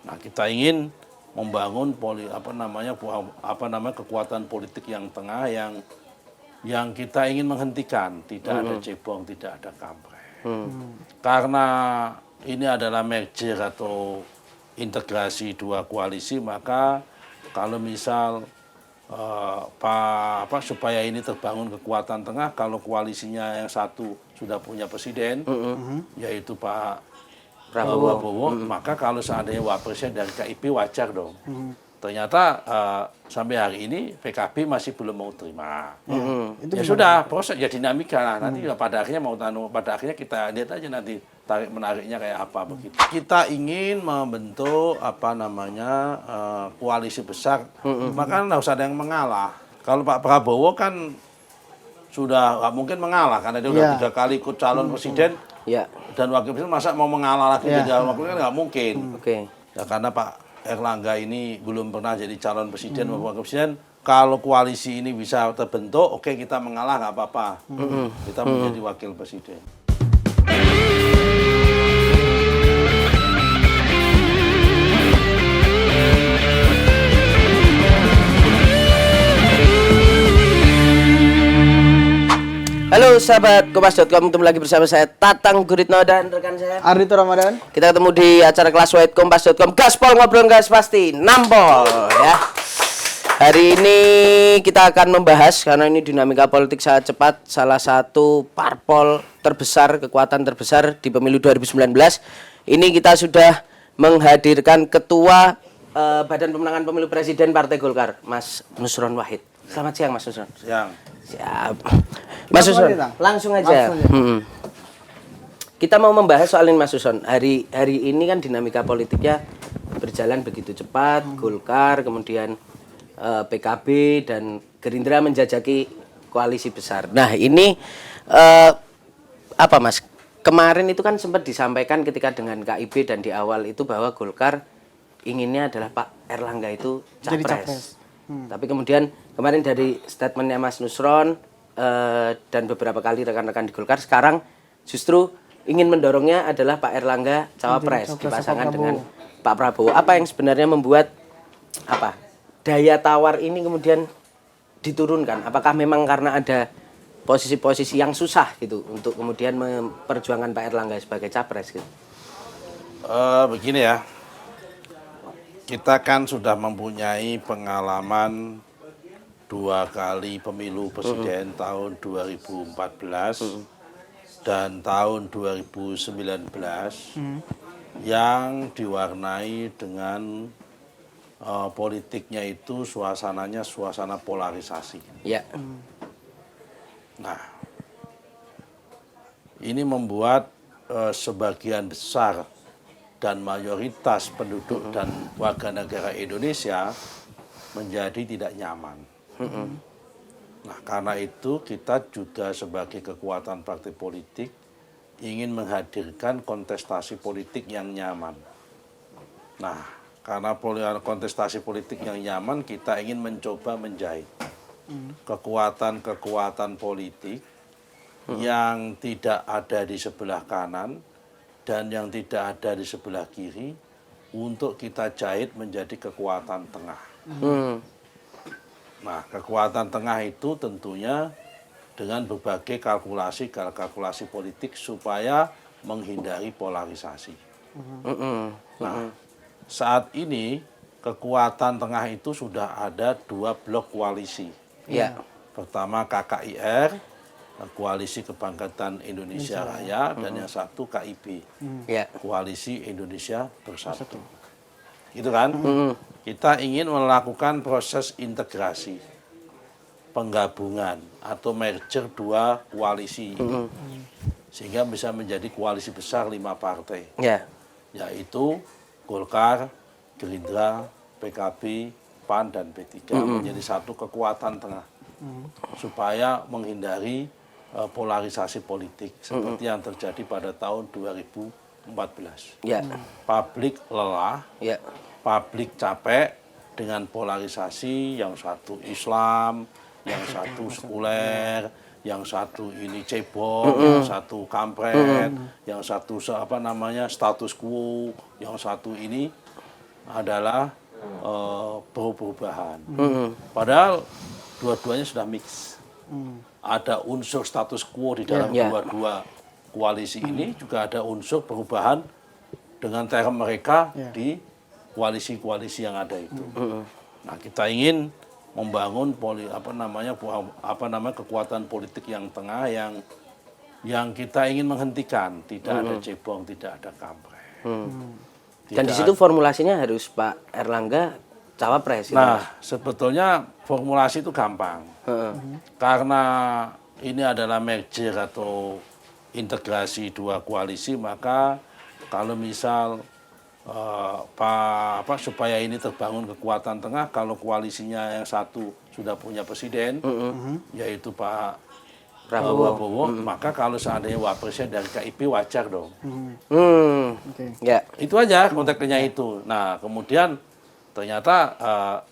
Nah, kita ingin membangun kekuatan politik yang tengah yang kita ingin menghentikan, tidak ada cebong, tidak ada kampret. Karena ini adalah merger atau integrasi dua koalisi, maka kalau misal supaya ini terbangun kekuatan tengah, kalau koalisinya yang satu sudah punya presiden, yaitu Pak Prabowo, maka kalau seandainya wapresnya dari KIP wajar dong. Ternyata sampai hari ini PKB masih belum mau terima. Ya sudah, proses ya dinamika lah. Nanti pada akhirnya kita lihat aja nanti tarik menariknya kayak apa begitu. Kita ingin membentuk koalisi besar, maka nggak usah ada yang mengalah. Kalau Pak Prabowo kan sudah nggak mungkin mengalah karena dia udah 3 kali ikut calon presiden dan wakil presiden, masa mau mengalah lagi jadi calon wakil kan nggak mungkin. Ya karena Pak Erlangga ini belum pernah jadi calon presiden maupun wakil presiden. Kalau koalisi ini bisa terbentuk, oke, kita mengalah nggak apa-apa. Kita menjadi wakil presiden. Halo sahabat Kompas.com, ketemu lagi bersama saya Tatang Guritno dan rekan saya Ardhito Ramadan. Kita ketemu di acara Kelas White Kompas.com. Gaspol ngobrol gas pasti nampol ya. Hari ini kita akan membahas, karena ini dinamika politik sangat cepat, salah satu parpol terbesar, kekuatan terbesar di pemilu 2019. Ini kita sudah menghadirkan Ketua Badan Pemenangan Pemilu Presiden Partai Golkar, Mas Nusron Wahid. Selamat siang Mas Nusron. Siang. Siap. Mas Nusron, langsung aja. Kita mau membahas soal ini Mas Nusron. Hari ini kan dinamika politiknya berjalan begitu cepat. Golkar, kemudian PKB dan Gerindra menjajaki koalisi besar. Nah ini apa Mas? Kemarin itu kan sempat disampaikan ketika dengan KIB dan di awal itu bahwa Golkar inginnya adalah Pak Erlangga itu capres. Tapi kemudian kemarin dari statementnya Mas Nusron dan beberapa kali rekan-rekan di Golkar sekarang justru ingin mendorongnya adalah Pak Erlangga cawapres dipasangkan dengan Pak Prabowo. Apa yang sebenarnya membuat daya tawar ini kemudian diturunkan? Apakah memang karena ada posisi-posisi yang susah gitu untuk kemudian memperjuangkan Pak Erlangga sebagai capres gitu? Begini ya. Kita kan sudah mempunyai pengalaman 2 kali pemilu presiden tahun 2014 dan tahun 2019 yang diwarnai dengan politiknya itu suasananya suasana polarisasi. Ya. Nah, ini membuat sebagian besar dan mayoritas penduduk dan warga negara Indonesia menjadi tidak nyaman. Nah, karena itu kita juga sebagai kekuatan partai politik ingin menghadirkan kontestasi politik yang nyaman. Nah, karena kontestasi politik yang nyaman, kita ingin mencoba menjahit kekuatan-kekuatan politik yang tidak ada di sebelah kanan dan yang tidak ada di sebelah kiri untuk kita jahit menjadi kekuatan tengah. Nah, kekuatan tengah itu tentunya dengan berbagai kalkulasi politik supaya menghindari polarisasi. Nah, saat ini kekuatan tengah itu sudah ada 2 blok koalisi. Pertama KKIR, Koalisi Kebangkitan Indonesia Raya, dan yang satu KIB, Koalisi Indonesia Bersatu. Gitu kan? Kita ingin melakukan proses integrasi, penggabungan atau merger 2 koalisi ini, sehingga bisa menjadi koalisi besar 5 partai, yaitu Golkar, Gerindra, PKB, PAN, dan P3 menjadi satu kekuatan tengah, supaya menghindari polarisasi politik seperti yang terjadi pada tahun 2014. Publik lelah, publik capek dengan polarisasi, yang satu Islam, yang satu sekuler, yang satu ini cebong, yang satu kampret, yang satu status quo, yang satu ini adalah perubahan. Padahal dua-duanya sudah mix. Ada unsur status quo di dalam dua-dua koalisi ini, juga ada unsur perubahan dengan term mereka di koalisi-koalisi yang ada itu. Nah, kita ingin membangun kekuatan politik yang tengah yang kita ingin menghentikan, tidak ada cebong, tidak ada kampret. Dan di situ formulasinya harus Pak Erlangga cawapres. Nah, sebetulnya formulasi itu gampang. Karena ini adalah merger atau integrasi dua koalisi, maka kalau misal supaya ini terbangun kekuatan tengah, kalau koalisinya yang satu sudah punya presiden, yaitu Pak Prabowo, maka kalau seandainya wapresnya dari KIP wajar dong. Ya. Itu aja konteksnya itu. Nah, kemudian ternyata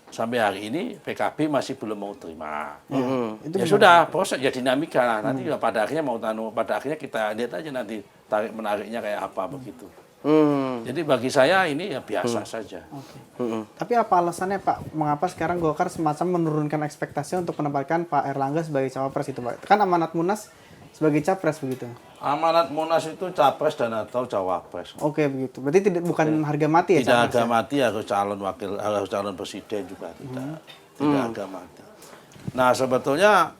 sampai hari ini PKB masih belum mau terima. Ya sudah, proses ya dinamika lah. Nanti pada akhirnya kita lihat aja nanti tarik menariknya kayak apa begitu. Jadi bagi saya ini ya biasa saja. Tapi apa alasannya Pak, mengapa sekarang Golkar semacam menurunkan ekspektasi untuk menempatkan Pak Erlangga sebagai cawapres itu Pak? Kan amanat Munas sebagai capres begitu. Amanat Munas itu capres dan atau cawapres. Oke, begitu. Berarti bukan harga mati ya? Tidak harga mati, harus calon presiden juga tidak harga mati. Nah, sebetulnya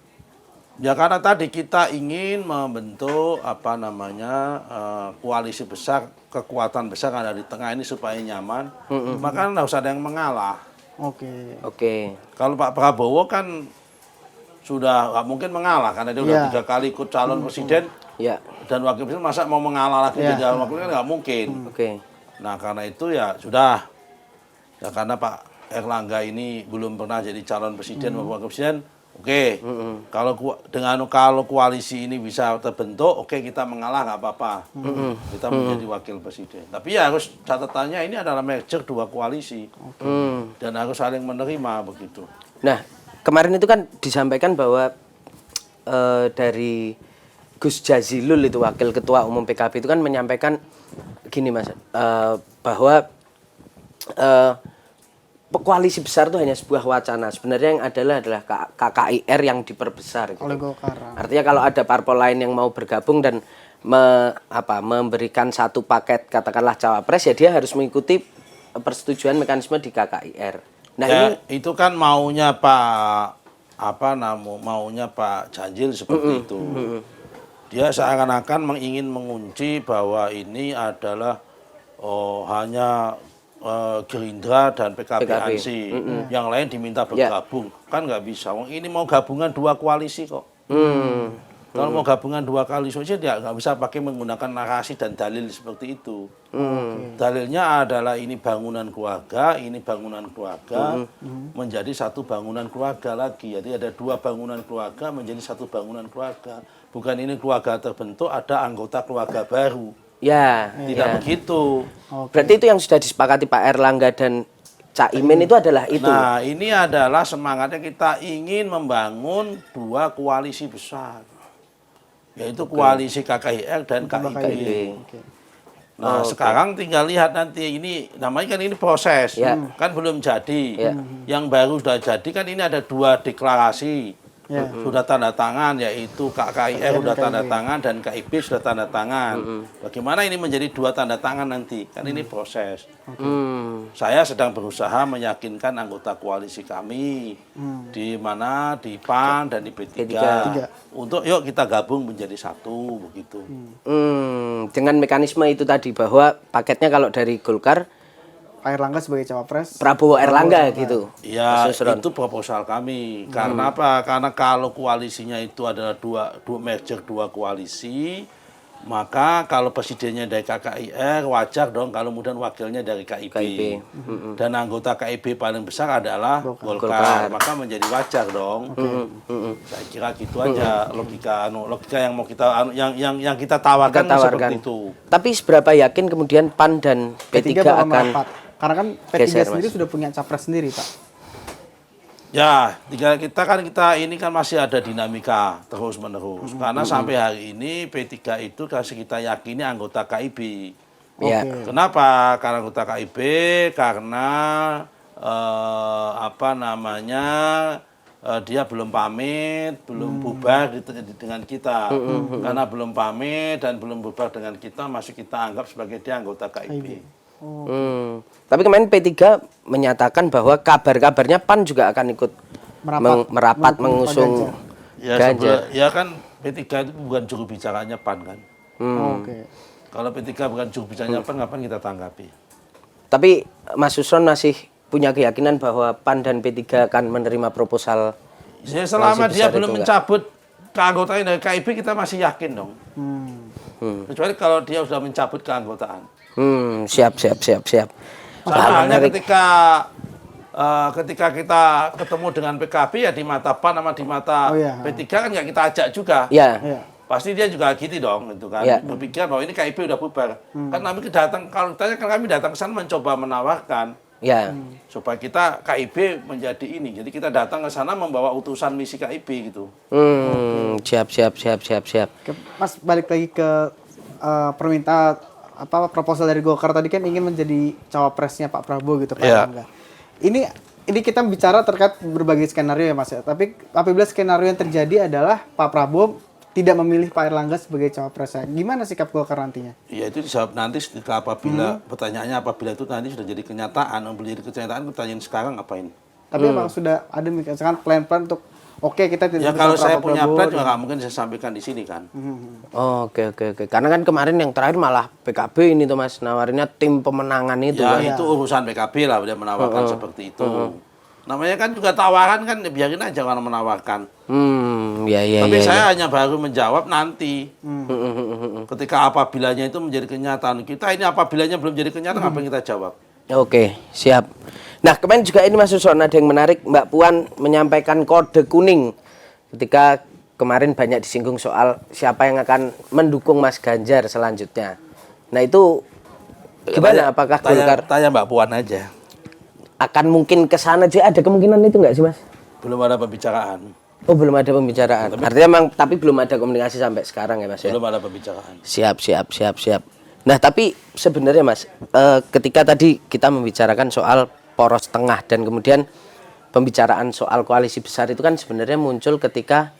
ya karena tadi kita ingin membentuk koalisi besar, kekuatan besar ada di tengah ini supaya nyaman, maka nggak usah ada yang mengalah. Oke. Kalau Pak Prabowo kan sudah nggak mungkin mengalah karena dia udah 3 kali ikut calon presiden dan wakil presiden, masa mau mengalah lagi jadi wakil presiden nggak mungkin. Nah, karena itu ya sudah, ya karena Pak Erlangga ini belum pernah jadi calon presiden maupun wakil presiden. Kalau koalisi ini bisa terbentuk, kita mengalah nggak apa-apa. Kita menjadi wakil presiden. Tapi ya harus catatannya ini adalah merger dua koalisi. Dan harus saling menerima begitu. Nah, kemarin itu kan disampaikan bahwa dari Gus Jazilul itu wakil ketua umum PKB itu kan menyampaikan gini Mas, bahwa koalisi besar itu hanya sebuah wacana. Sebenarnya yang adalah KKIR yang diperbesar. Gitu. Oleh Golkar. Artinya kalau ada parpol lain yang mau bergabung dan memberikan satu paket katakanlah cawapres, ya dia harus mengikuti persetujuan mekanisme di KKIR. Nah ya, itu kan maunya Pak Jazil seperti itu. Dia seakan-akan ingin mengunci bahwa ini adalah hanya Gerindra dan PKB ANSI, yang lain diminta bergabung, kan nggak bisa. Ini mau gabungan dua koalisi kok. Kalau mau gabungan dua koalisi dia nggak bisa pakai menggunakan narasi dan dalil seperti itu. Dalilnya adalah ini bangunan keluarga, menjadi satu bangunan keluarga lagi. Jadi ada dua bangunan keluarga menjadi satu bangunan keluarga. Bukan ini keluarga terbentuk, ada anggota keluarga baru. Tidak begitu. Berarti itu yang sudah disepakati Pak Erlangga dan Caimin itu adalah itu. Nah, ini adalah semangatnya kita ingin membangun dua koalisi besar, yaitu koalisi KKIR dan KIP. Nah, sekarang tinggal lihat nanti ini, namanya kan ini proses, kan belum jadi. Yang baru sudah jadi kan ini ada dua deklarasi. Sudah tanda tangan, yaitu KKIR sudah tanda tangan dan KIP sudah tanda tangan. Bagaimana ini menjadi dua tanda tangan nanti? Kan ini proses. Saya sedang berusaha meyakinkan anggota koalisi kami di mana di PAN dan di P3 untuk yuk kita gabung menjadi satu begitu. Dengan mekanisme itu tadi bahwa paketnya kalau dari Golkar Pak Erlangga sebagai cawapres, Prabowo Erlangga gitu. Ya, itu proposal kami. Karena apa? Karena kalau koalisinya itu adalah merger dua koalisi, maka kalau presidennya dari KKIR wajar dong kalau kemudian wakilnya dari KIP. Dan anggota KIP paling besar adalah Golkar. Maka menjadi wajar dong. Saya kira gitu aja logika yang mau kita yang kita tawarkan seperti itu. Tapi seberapa yakin kemudian PAN dan P3 akan karena kan P3 sendiri sudah punya capres sendiri, Pak. Ya, kita ini kan masih ada dinamika terus-menerus. Karena sampai hari ini P3 itu kasih kita yakini anggota KIB. Ya. Kenapa? Karena anggota KIB karena dia belum pamit, belum bubar dengan kita. Karena belum pamit dan belum bubar dengan kita, masih kita anggap sebagai dia anggota KIB. Tapi kemarin P3 menyatakan bahwa kabar-kabarnya PAN juga akan ikut merapat mengusung Ganjar. Ya kan P3 itu bukan juru bicaranya PAN kan. Kalau P3 bukan juru bicaranya PAN, ngapain kita tanggapi? Tapi Mas Suson masih punya keyakinan bahwa PAN dan P3 akan menerima proposal. Ya, selama dia belum mencabut keanggotaan dari KIB, kita masih yakin dong. Kecuali kalau dia sudah mencabut keanggotaan. Siap. Sama halnya ketika kita ketemu dengan PKB ya di mata PAN sama di mata P3 kan nggak kita ajak juga. Pasti dia juga gitu dong, gitu kan. Berpikir bahwa ini KIB udah bubar. Kan kami kalau ditanya kan kami datang ke sana mencoba menawarkan. Supaya kita KIB menjadi ini. Jadi kita datang ke sana membawa utusan misi KIB gitu. Siap. Mas balik lagi ke permintaan proposal dari Golkar tadi kan ingin menjadi cawapresnya Pak Prabowo gitu Pak Erlangga. Ini kita bicara terkait berbagai skenario ya Mas ya. Tapi apabila skenario yang terjadi adalah Pak Prabowo tidak memilih Pak Erlangga sebagai cawapresnya, gimana sikap Golkar nantinya? Ya itu dijawab nanti apabila pertanyaannya apabila itu nanti sudah jadi kenyataan, belum jadi kenyataan, pertanyaan sekarang ngapain? Tapi emang sudah ada misalkan plan-plan untuk kita tidak. Ya kalau saya punya plan juga nggak mungkin saya sampaikan di sini kan. Oke. Karena kan kemarin yang terakhir malah PKB ini tuh Mas nawarinnya tim pemenangan itu. Ya itu urusan PKB lah dia menawarkan seperti itu. Namanya kan juga tawaran kan, biarin aja orang menawarkan. Tapi saya hanya baru menjawab nanti. Ketika apabilanya itu menjadi kenyataan. Kita ini apabilanya belum jadi kenyataan, apa yang kita jawab? Oke, siap. Nah, kemarin juga ini Mas Suson ada yang menarik, Mbak Puan menyampaikan kode kuning ketika kemarin banyak disinggung soal siapa yang akan mendukung Mas Ganjar selanjutnya. Nah, itu gimana? Apakah Golkar tanya Mbak Puan aja. Akan mungkin ke sana aja, ada kemungkinan itu nggak sih Mas? Belum ada pembicaraan. Oh, belum ada pembicaraan. Artinya memang tapi belum ada komunikasi sampai sekarang ya Mas ya? Belum ada pembicaraan. Siap. Nah, tapi sebenarnya Mas, ketika tadi kita membicarakan soal poros tengah dan kemudian pembicaraan soal koalisi besar itu kan sebenarnya muncul ketika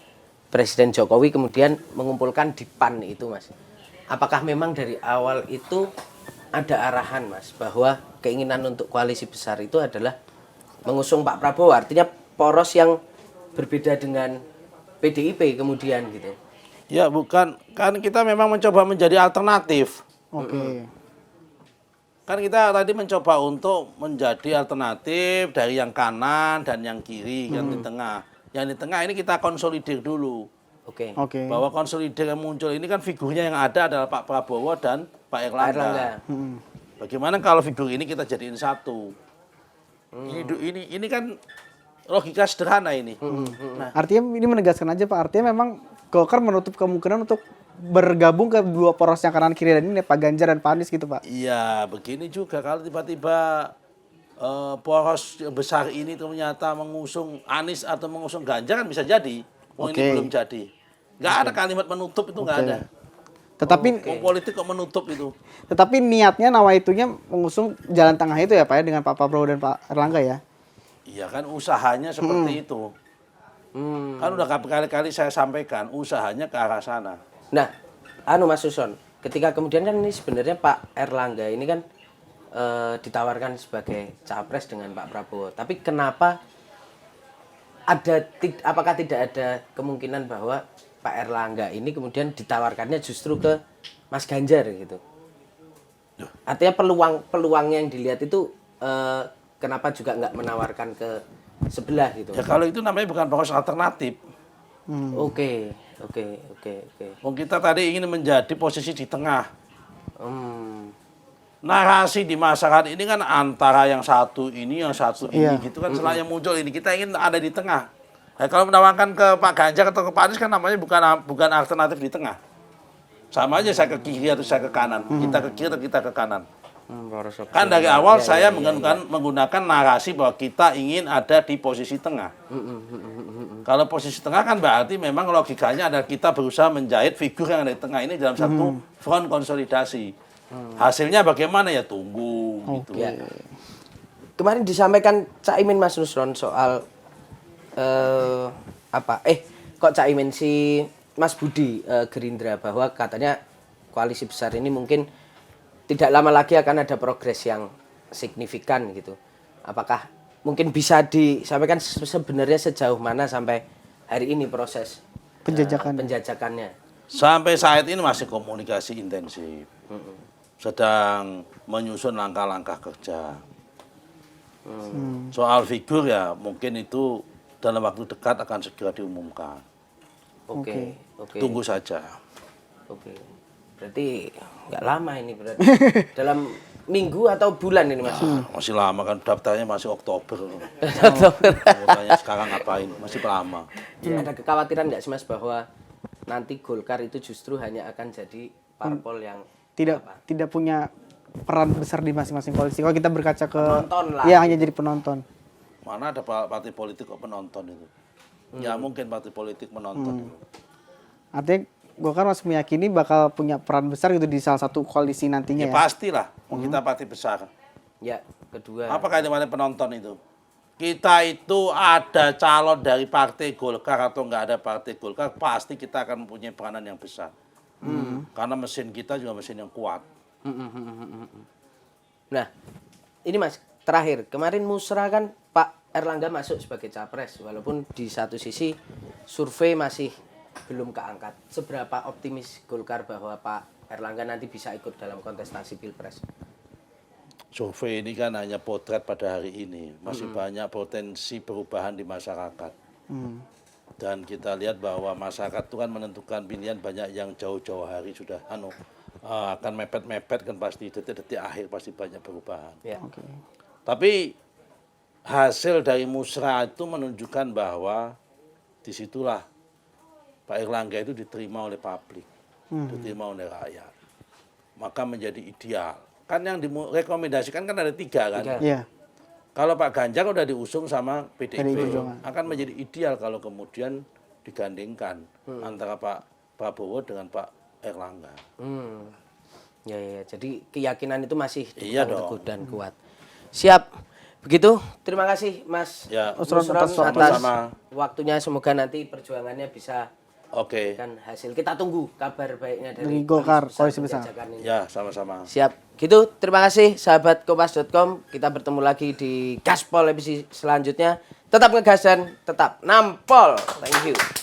Presiden Jokowi kemudian mengumpulkan di PAN itu Mas. Apakah memang dari awal itu ada arahan Mas bahwa keinginan untuk koalisi besar itu adalah mengusung Pak Prabowo, artinya poros yang berbeda dengan PDIP kemudian gitu? Ya bukan, kan kita memang mencoba menjadi alternatif. Kan kita tadi mencoba untuk menjadi alternatif dari yang kanan dan yang kiri, yang di tengah. Yang di tengah ini kita konsolidir dulu. Bahwa konsolidir yang muncul ini kan figurnya yang ada adalah Pak Prabowo dan Pak Erlangga. Bagaimana kalau figur ini kita jadiin satu? Ini kan logika sederhana ini. Nah, artinya ini menegaskan aja Pak, artinya memang Golkar menutup kemungkinan untuk bergabung ke dua poros yang kanan kiri dan ini Pak Ganjar dan Pak Anies gitu Pak. Iya, begini juga kalau tiba-tiba poros besar ini ternyata mengusung Anies atau mengusung Ganjar kan bisa jadi. Ini belum jadi. Nggak ada kalimat menutup itu nggak ada. Tetapi politik kok menutup itu. Tetapi niatnya nawaitunya mengusung jalan tengah itu ya Pak ya dengan Pak Prabowo dan Pak Erlangga ya. Iya kan usahanya seperti itu. Kan udah berkali-kali saya sampaikan usahanya ke arah sana. Nah, Mas Suson, ketika kemudian kan ini sebenarnya Pak Erlangga ini kan ditawarkan sebagai capres dengan Pak Prabowo. Tapi kenapa apakah tidak ada kemungkinan bahwa Pak Erlangga ini kemudian ditawarkannya justru ke Mas Ganjar gitu? Artinya peluangnya yang dilihat itu kenapa juga nggak menawarkan ke sebelah gitu? Ya kalau itu namanya bukan poros alternatif. Oke. Kita tadi ingin menjadi posisi di tengah. Narasi di masyarakat ini kan antara yang satu ini, yang satu ini gitu kan. Setelah yang muncul ini kita ingin ada di tengah. Nah, kalau menawarkan ke Pak Ganjar atau ke Pak Anies kan namanya bukan alternatif di tengah. Sama aja saya ke kiri atau saya ke kanan. Kita ke kiri atau kita ke kanan. Kan dari awal saya menggunakan narasi bahwa kita ingin ada di posisi tengah. Kalau posisi tengah kan berarti memang logikanya adalah kita berusaha menjahit figur yang ada di tengah ini dalam satu front konsolidasi. Hasilnya bagaimana ya tunggu gitu. Ya. Kemarin disampaikan Caimin Mas Nusron soal kok Caimin si Mas Budi Gerindra bahwa katanya koalisi besar ini mungkin tidak lama lagi akan ada progres yang signifikan gitu. Apakah mungkin bisa disampaikan sebenarnya sejauh mana sampai hari ini proses penjajakannya? Sampai saat ini masih komunikasi intensif. Sedang menyusun langkah-langkah kerja. Soal figur ya mungkin itu dalam waktu dekat akan segera diumumkan. Oke. Tunggu saja. Oke. Berarti nggak lama ini berarti. Dalam minggu atau bulan ini Mas? Masih lama kan daftarnya masih Oktober. Mau tanya sekarang ngapain? Masih lama. Ada kekhawatiran nggak sih Mas bahwa nanti Golkar itu justru hanya akan jadi parpol yang tidak punya peran besar di masing-masing koalisi. Kalau kita berkaca ke penonton lah. Ya hanya jadi penonton. Mana ada partai politik kok penonton itu? Ya mungkin partai politik menonton itu. Artinya Golkar masih meyakini bakal punya peran besar gitu di salah satu koalisi nantinya Ya pastilah, kita partai besar. Ya, kedua. Apa kaitannya penonton itu? Kita itu ada calon dari partai Golkar atau nggak ada partai Golkar, pasti kita akan mempunyai peranan yang besar. Karena mesin kita juga mesin yang kuat. Nah, ini Mas, terakhir. Kemarin Musra kan Pak Erlangga masuk sebagai capres, walaupun di satu sisi survei masih belum keangkat. Seberapa optimis Golkar bahwa Pak Erlangga nanti bisa ikut dalam kontestasi Pilpres? Survei ini kan hanya potret pada hari ini. Masih banyak potensi perubahan di masyarakat. Dan kita lihat bahwa masyarakat itu kan menentukan pilihan banyak yang jauh-jauh hari sudah akan mepet-mepet kan pasti detik-detik akhir pasti banyak perubahan. Ya. Tapi hasil dari musra itu menunjukkan bahwa disitulah Pak Erlangga itu diterima oleh publik, diterima oleh rakyat. Maka menjadi ideal. Kan yang direkomendasikan kan ada 3 kan? Iya. Kalau Pak Ganjar udah diusung sama PDIP, akan menjadi ideal kalau kemudian digandingkan antara Pak Prabowo dengan Pak Erlangga. Ya. Jadi keyakinan itu masih teguh dan kuat. Siap. Begitu. Terima kasih Mas Nusron atas waktunya. Semoga nanti perjuangannya bisa kan hasil. Kita tunggu kabar baiknya dari Golkar koalisi besar. Ya, sama-sama. Siap. Gitu. Terima kasih sahabat kompas.com. Kita bertemu lagi di Gaspol episode selanjutnya. Tetap ngegas dan tetap nampol. Thank you.